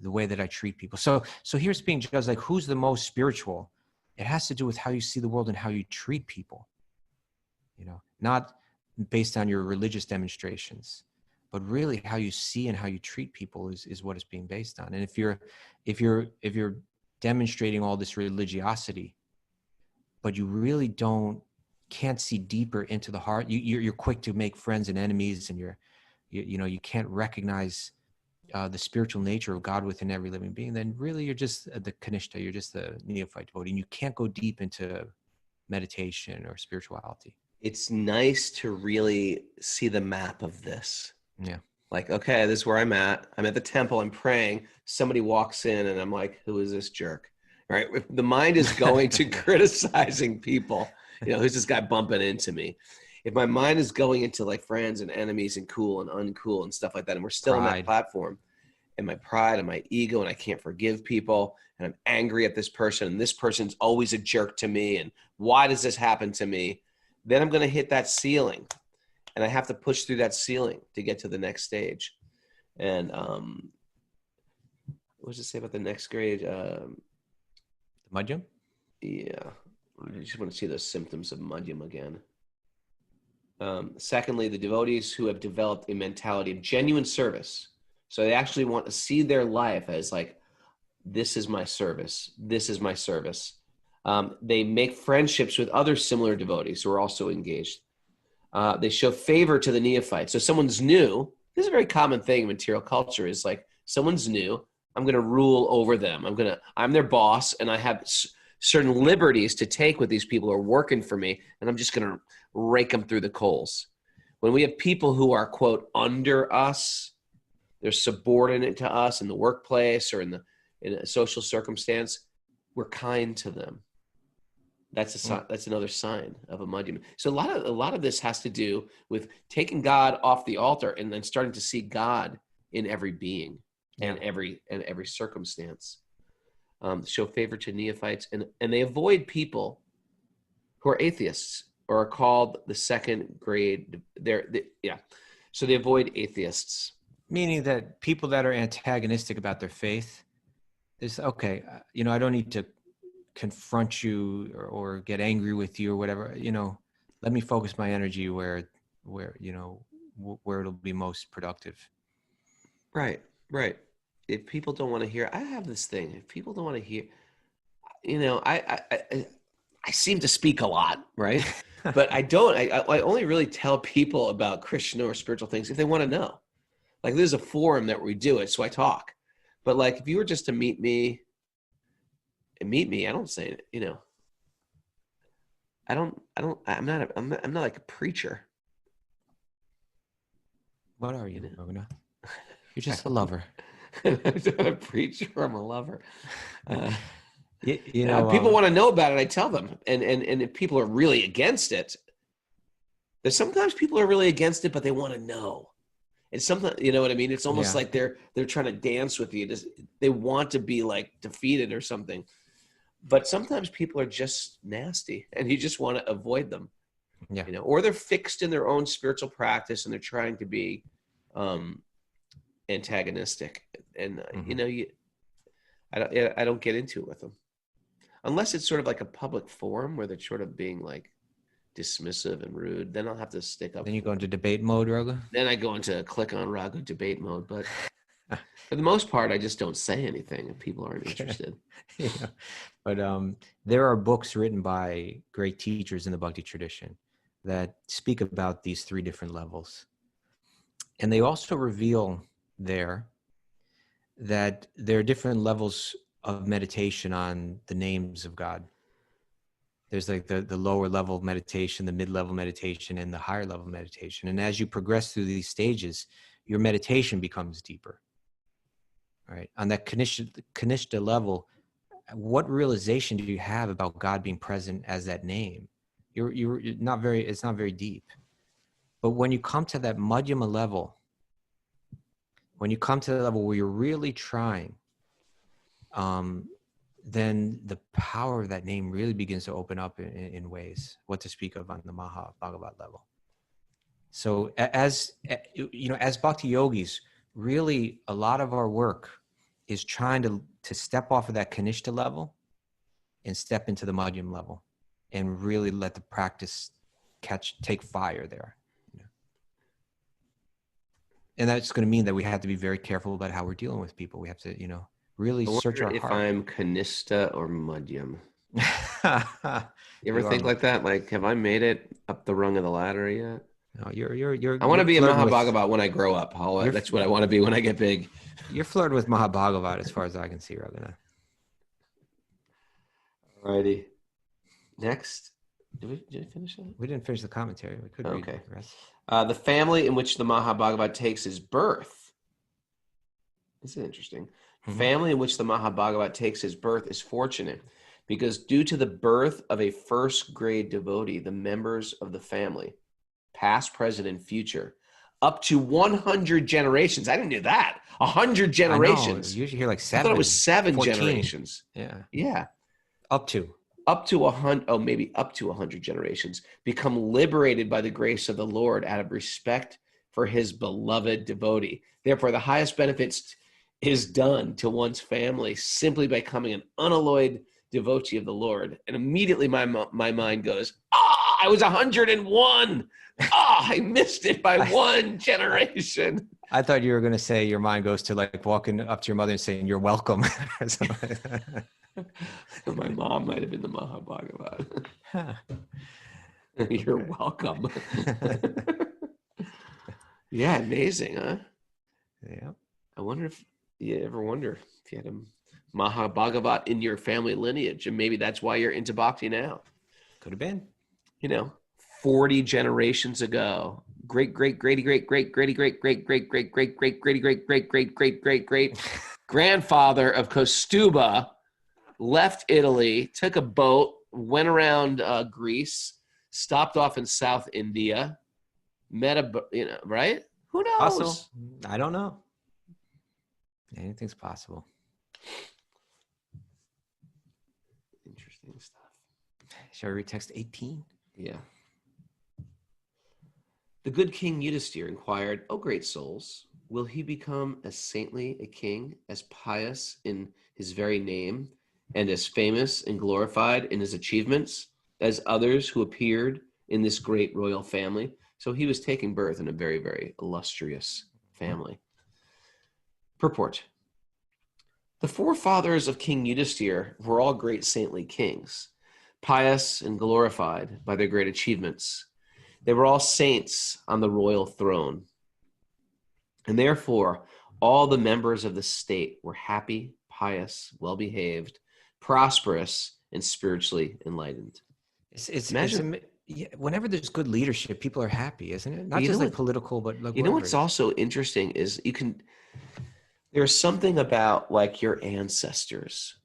the way that I treat people. So here's being judged like who's the most spiritual, it has to do with how you see the world and how you treat people, not based on your religious demonstrations, but really how you see and how you treat people is what it's being based on. And if you're demonstrating all this religiosity, but you really can't see deeper into the heart, you're quick to make friends and enemies, and you can't recognize the spiritual nature of God within every living being, then really you're just the Kanishta, you're just the neophyte devotee, and you can't go deep into meditation or spirituality. It's nice to really see the map of this. Yeah. Like, okay, this is where I'm at. I'm at the temple, I'm praying. Somebody walks in and I'm like, who is this jerk? Right? If the mind is going to criticizing people, who's this guy bumping into me? If my mind is going into like friends and enemies and cool and uncool and stuff like that, and we're still on that platform, and my pride and my ego, and I can't forgive people, and I'm angry at this person, and this person's always a jerk to me, and why does this happen to me? Then I'm going to hit that ceiling, and I have to push through that ceiling to get to the next stage. And what does it say about the next grade? Madhyam? Yeah. I just want to see those symptoms of Madhyam again. Secondly, the devotees who have developed a mentality of genuine service. So they actually want to see their life as like, this is my service. This is my service. They make friendships with other similar devotees who are also engaged. They show favor to the neophytes. So someone's new. This is a very common thing in material culture, is like, someone's new. I'm going to rule over them. I'm their boss, and I have certain liberties to take with these people who are working for me, and I'm just going to rake them through the coals. When we have people who are, quote, under us, they're subordinate to us in the workplace or in a social circumstance, we're kind to them. That's another sign of a madhyama. So a lot of this has to do with taking God off the altar and then starting to see God in every being and every circumstance. Show favor to neophytes, and they avoid people who are atheists or are called the second grade. So they avoid atheists. Meaning that people that are antagonistic about their faith is okay. I don't need to confront you or get angry with you or whatever. Let me focus my energy where it'll be most productive. Right. If people don't want to hear, I have this thing. If people don't want to hear, I seem to speak a lot, right? But I don't. I only really tell people about Krishna or spiritual things if they want to know. Like, there's a forum that we do it, so I talk. But like, if you were just to meet me, I don't say it. I'm not like a preacher. What are you, Raghunath? You're just a lover. I'm not a preacher. I'm a lover. People want to know about it. I tell them, and if people are really against it, there's sometimes people are really against it, but they want to know. And sometimes, you know what I mean? It's almost like they're trying to dance with you. They want to be like defeated or something. But sometimes people are just nasty, and you just want to avoid them. Yeah. Or they're fixed in their own spiritual practice, and they're trying to be antagonistic. And I don't get into it with them, unless it's sort of like a public forum where they're sort of being like dismissive and rude. Then I'll have to stick up. Then you go into debate mode, Raghu? Then I go into click on Raghu debate mode. But for the most part, I just don't say anything if people aren't interested. But there are books written by great teachers in the Bhakti tradition that speak about these three different levels. And they also reveal there that there are different levels of meditation on the names of God. There's like the lower level of meditation, the mid-level meditation, and the higher level meditation. And as you progress through these stages, your meditation becomes deeper. All right. On that Kanishta level, what realization do you have about God being present as that name? It's not very deep. But when you come to that Madhyama level, when you come to the level where you're really trying, then the power of that name really begins to open up in ways, what to speak of on the Mahabhagavat level. So as bhakti-yogis, really a lot of our work is trying to step off of that Kanishta level and step into the madhyam level and really let the practice take fire there. You know? And that's going to mean that we have to be very careful about how we're dealing with people. We have to, you know, really I search our wonder if heart. I'm kanista or madhyam. You ever You think are- like that? Like, have I made it up the rung of the ladder yet? No, you're. I want to be a flirting with- Mahabhagavat when I grow up. You're- That's what I want to be when I get big. You're flirting with Mahabhagavat as far as I can see, Raghunath. Alrighty. Next. Did we finish that? We didn't finish the commentary. We could read Okay. the rest. The family in which the Mahabhagavat takes his birth. This is interesting. Mhm. Family in which the Mahabhagavat takes his birth is fortunate because due to the birth of a first grade devotee, the members of the family, past, present, and future, up to 100 generations. I didn't know that. 100 generations. I know. You usually hear like I 7. thought it was 7 14. generations. Yeah. Yeah. Up to. Up to 100, oh, maybe up to 100 generations, become liberated by the grace of the Lord out of respect for his beloved devotee. Therefore, the highest benefits is done to one's family simply by becoming an unalloyed devotee of the Lord. And immediately my mind goes, I was 101. I missed it by 1 generation. I thought you were going to say your mind goes to like walking up to your mother and saying, "You're welcome." My mom might have been the Mahabhagavat. Huh. You're welcome. Yeah, amazing, huh? Yeah. I wonder if you ever wonder if you had a Mahabhagavat in your family lineage, and maybe that's why you're into bhakti now. Could have been. 40 generations ago, great grandfather of Kaustubha left Italy, took a boat, went around Greece, stopped off in South India, met right? Who knows? Possible. I don't know. Anything's possible. Interesting stuff. Shall we read text 18? Yeah. The good King Yudhisthira inquired, "O great souls, will he become as saintly a king, as pious in his very name, and as famous and glorified in his achievements as others who appeared in this great royal family?" So he was taking birth in a very, very illustrious family. Purport. The forefathers of King Yudhisthira were all great saintly kings, pious and glorified by their great achievements. They were all saints on the royal throne. And therefore, all the members of the state were happy, pious, well-behaved, prosperous, and spiritually enlightened. Whenever there's good leadership, people are happy, isn't it? Not You just know like political, but like what's also interesting is there's something about like your ancestors,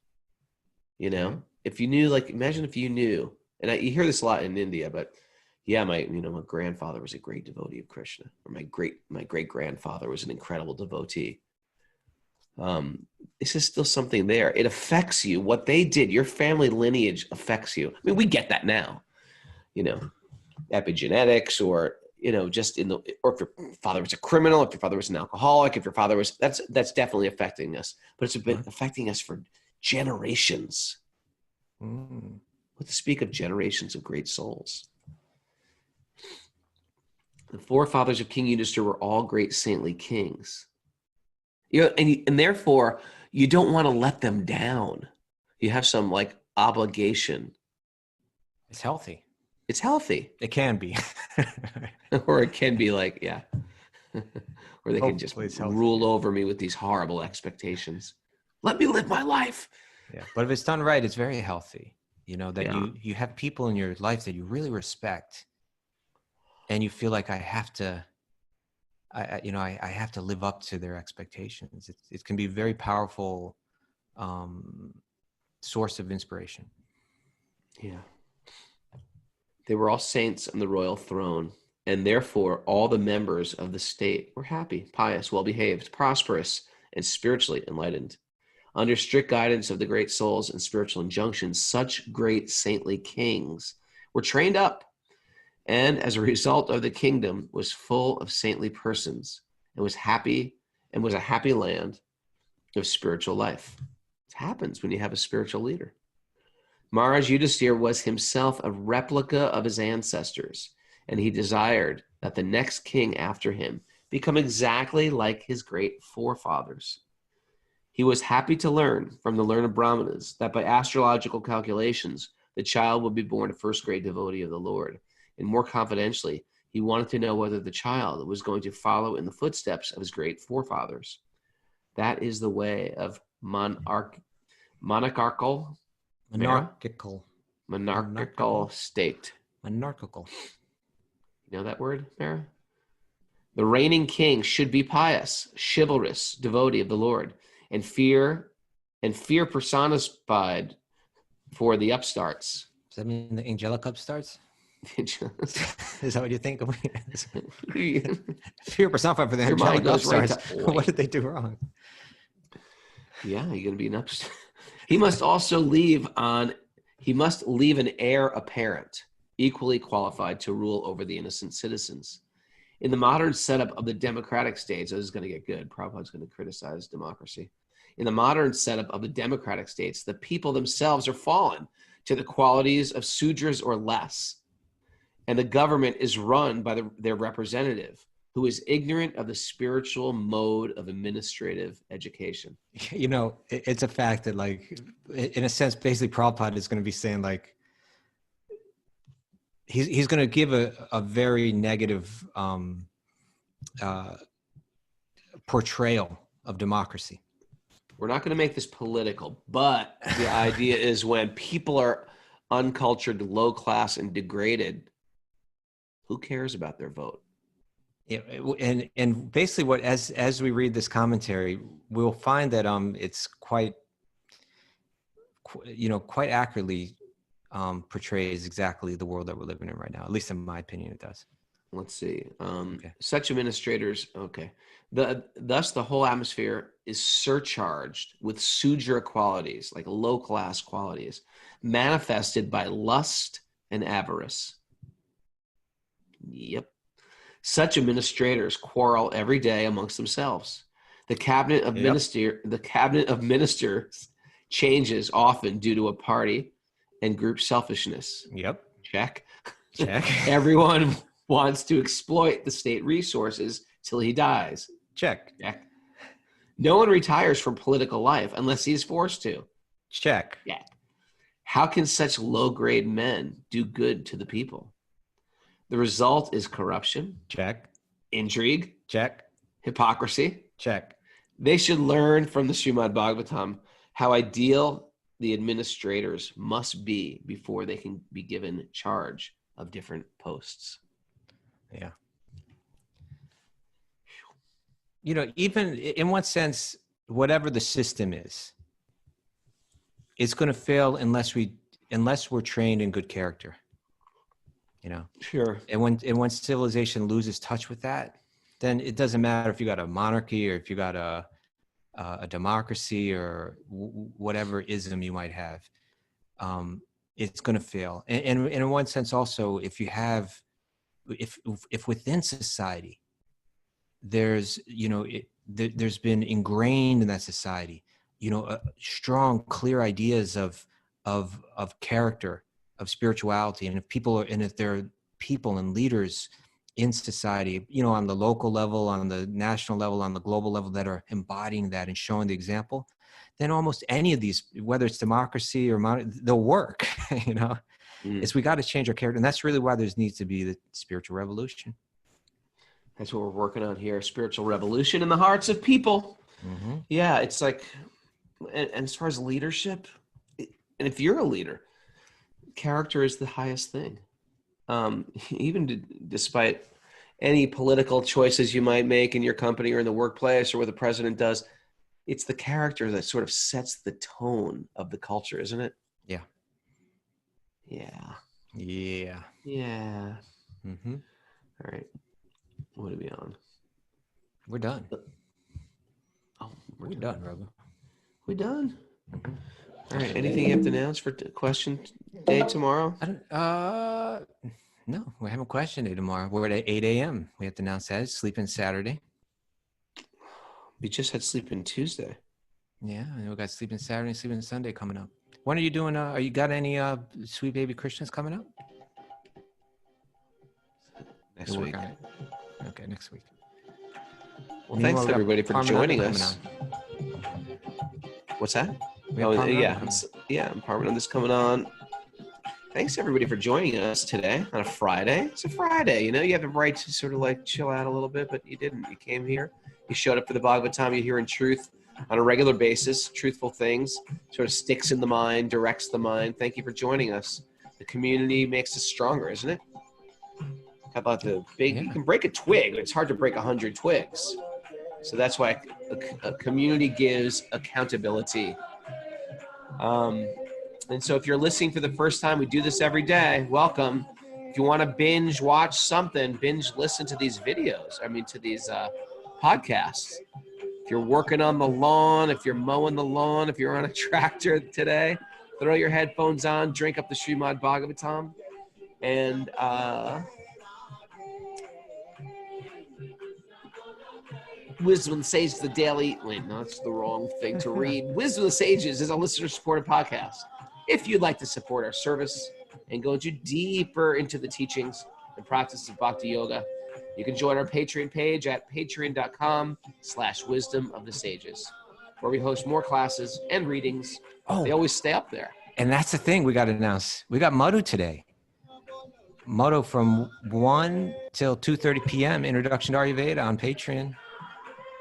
if you knew, like, imagine if you knew, and you hear this a lot in India, but yeah, my grandfather was a great devotee of Krishna, or my great grandfather was an incredible devotee. This is still something there. It affects you. What they did, your family lineage affects you. I mean, we get that now, epigenetics, or just or if your father was a criminal, if your father was an alcoholic, if your father was, that's definitely affecting us. But it's been affecting us for generations. What to speak of generations of great souls. The forefathers of King Yudhisthira were all great saintly kings. And therefore, you don't want to let them down. You have some like obligation. It's healthy. It's healthy. It can be. Or it can be like, yeah. Or they can just Hopefully rule over me with these horrible expectations. Let me live my life. Yeah, but if it's done right, it's very healthy. You have people in your life that you really respect, and you feel like I have to live up to their expectations. It can be a very powerful source of inspiration. Yeah. They were all saints on the royal throne, and therefore all the members of the state were happy, pious, well-behaved, prosperous, and spiritually enlightened. Under strict guidance of the great souls and spiritual injunctions, such great saintly kings were trained up, and as a result of the kingdom was full of saintly persons, and was happy, and was a happy land of spiritual life. It happens when you have a spiritual leader. Maharaj Yudhisthira was himself a replica of his ancestors, and he desired that the next king after him become exactly like his great forefathers. He was happy to learn from the learned Brahmanas that by astrological calculations, the child would be born a first-grade devotee of the Lord. And more confidentially, he wanted to know whether the child was going to follow in the footsteps of his great forefathers. That is the way of monarchical state. Monarchical. You know that word, Mara? The reigning king should be pious, chivalrous, devotee of the Lord, and fear personified for the upstarts. Does that mean the angelic upstarts? Is that what you think of? Fear personified for the Your mind angelic goes right upstarts. to- What did they do wrong? Yeah, you're gonna be an upstart. He must also leave an heir apparent, equally qualified to rule over the innocent citizens. In the modern setup of the democratic states, this is going to get good. Prabhupada's going to criticize democracy. In the modern setup of the democratic states, the people themselves are fallen to the qualities of Sudras or less, and the government is run by their representative, who is ignorant of the spiritual mode of administrative education. You know, it's a fact that, like, in a sense, basically Prabhupada is going to be saying, like, he's going to give a very negative portrayal of democracy. We're not going to make this political, but the idea is when people are uncultured, low class, and degraded, who cares about their vote? Yeah, and basically, what as we read this commentary, we'll find that it's quite accurately portrays exactly the world that we're living in right now. At least in my opinion, it does. Let's see. Okay. Such administrators, okay. Thus, the whole atmosphere is surcharged with Sudra qualities, like low-class qualities, manifested by lust and avarice. Yep. Such administrators quarrel every day amongst themselves. The cabinet of ministers changes often due to a party and group selfishness. Yep. Check. Check. Everyone wants to exploit the state resources till he dies. Check. Check. No one retires from political life unless he is forced to. Check. Check. How can such low-grade men do good to the people? The result is corruption. Check. Intrigue. Check. Hypocrisy. Check. They should learn from the Srimad Bhagavatam how ideal the administrators must be before they can be given charge of different posts. Yeah. You know, even in one sense, whatever the system is, it's going to fail unless we're trained in good character. You know. Sure. And when civilization loses touch with that, then it doesn't matter if you got a monarchy or if you got a democracy or whatever ism you might have. It's going to fail. And in one sense, also, if within society, there's there's been ingrained in that society, strong, clear ideas of character, of spirituality, and if there are people and leaders in society, on the local level, on the national level, on the global level, that are embodying that and showing the example, then almost any of these, whether it's democracy or they'll work. It's we got to change our character, and that's really why there needs to be the spiritual revolution. That's what we're working on here: spiritual revolution in the hearts of people. Mm-hmm. Yeah, it's like, and as far as leadership, and if you're a leader, character is the highest thing. Even despite any political choices you might make in your company or in the workplace or what the president does, it's the character that sort of sets the tone of the culture, isn't it? Yeah. Yeah. Yeah. Yeah. Mm-hmm. All right. What are we on? We're done. Oh, We're done, Raghu. We done? Mm-hmm. All right. Anything you have to announce for question day tomorrow? No, we have a question day tomorrow. We're at 8 a.m. We have to announce that. Sleep-in Saturday. We just had sleep in Tuesday. Yeah, and we got sleep-in Saturday and sleep-in Sunday coming up. When are you doing? Are you got any sweet baby Krishnas coming up? Next We'll week. work on it. Okay, next week. Well, Meanwhile, thanks we got everybody for Parmananda joining coming us. on. What's that? We have Oh, Parmananda yeah. coming on. Parmananda's coming on. Thanks everybody for joining us today on a Friday. It's a Friday, you know, you have the right to sort of like chill out a little bit, but you didn't. You came here, you showed up for the Bhagavatam, you're hearing truth on a regular basis, truthful things, sort of sticks in the mind, directs the mind. Thank you for joining us. The community makes us stronger, isn't it? How about the big, you can break a twig, but it's hard to break 100 twigs. So that's why a community gives accountability. And so if you're listening for the first time, we do this every day. Welcome. If you want to binge watch something, binge listen to these videos. To these podcasts. If you're working on the lawn, if you're mowing the lawn, if you're on a tractor today, throw your headphones on, drink up the Srimad Bhagavatam, and Wisdom of the Sages, the daily. Wait, no, that's the wrong thing to read. Wisdom of the Sages is a listener-supported podcast. If you'd like to support our service and go deeper into the teachings and practices of Bhakti-yoga, you can join our Patreon page at patreon.com/wisdom of the sages, where we host more classes and readings. They always stay up there. And that's the thing we got to announce. We got Madhu today. Madhu from 1 till 2:30 p.m. Introduction to Ayurveda on Patreon.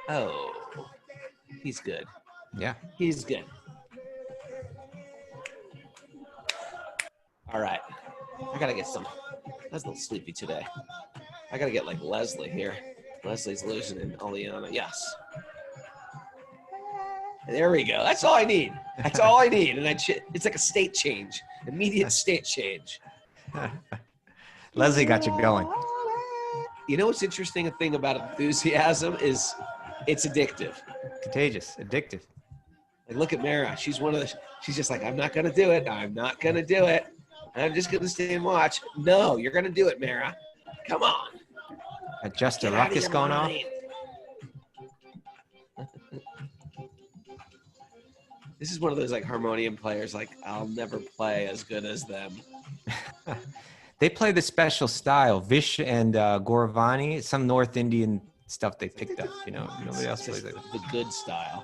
Oh, he's good. Yeah. He's good. All right. I got to get some. I was a little sleepy today. I got to get like Leslie here. Leslie's losing in Aliana. Yes. There we go. That's all I need. That's all I need. And it's like a state change, immediate state change. Leslie got you going. You know what's interesting? A thing about enthusiasm is it's addictive. Contagious, addictive. Like, look at Mara. She's she's just like, I'm not going to do it. I'm not going to do it. I'm just going to stay and watch. No, you're going to do it, Mara. Come on. Just a ruckus going on. This is one of those like harmonium players. Like, I'll never play as good as them. They play the special style. Vish and Gauravani, some North Indian stuff they picked up. You know, nobody else plays like that. The good style.